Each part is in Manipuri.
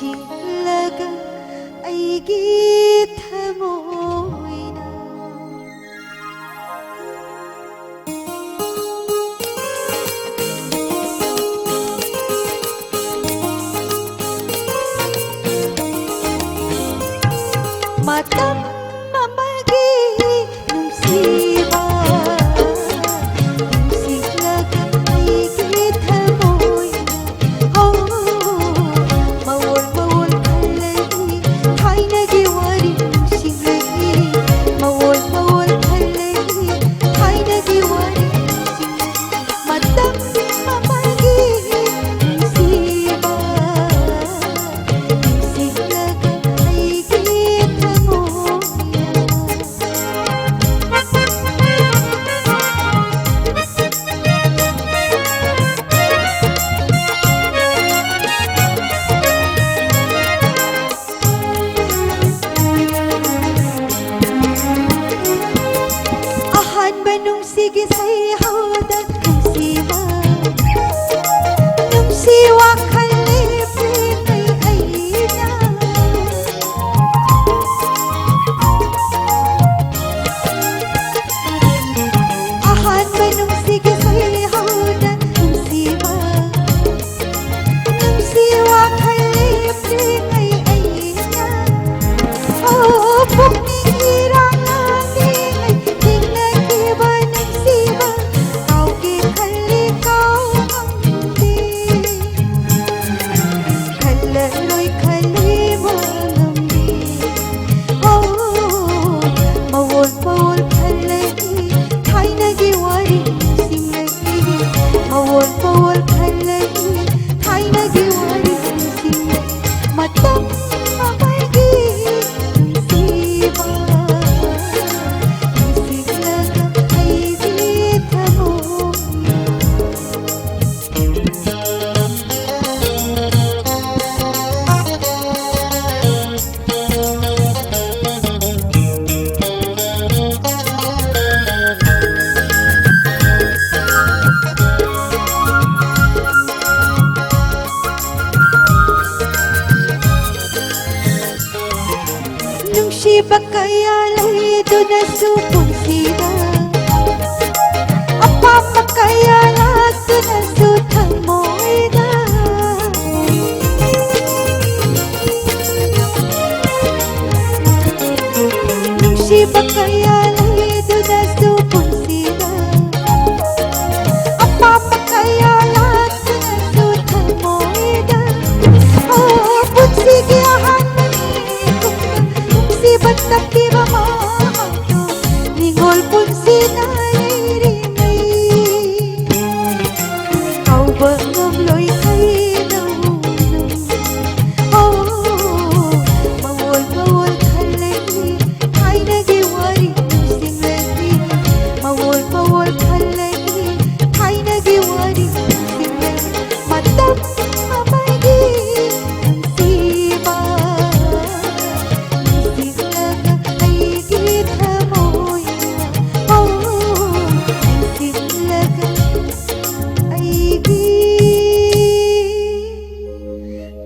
ꯅꯨꯡꯁꯤꯂꯒ ꯑꯩꯒꯤ ꯊꯃꯣꯏꯅ matam mamagi nungsiba nungsilaga aigi thamoyna oh mawol mawol khalagi thainagi wari nungsilagi mawol mawol khalagi thainagi wari nungsilagi matam mamagi nungsiba nungsilaga aigi sige sayhawda nungsiba nungsiwa khalipre kay ayna ahan ba nung sige sayhawda nungsiba nungsiwa khalipre kay ayna oh pukning hirang Nungsiba kaya laydo na supunsida Apapa kaya lato na sutamoida Nungsiba kaya laydo na supunsida Apapa kaya lato na sutamoida Oh, punsigi ahan basta kiba mahato ningol pun sinay rinay kau bengong loy kay naunong oh mawol mawol khalagi kay nagiwari nusing lagi mawol mawol khalagi kay nagiwari nusing lagi matam mamagi nungsiba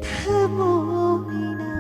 Thamoyna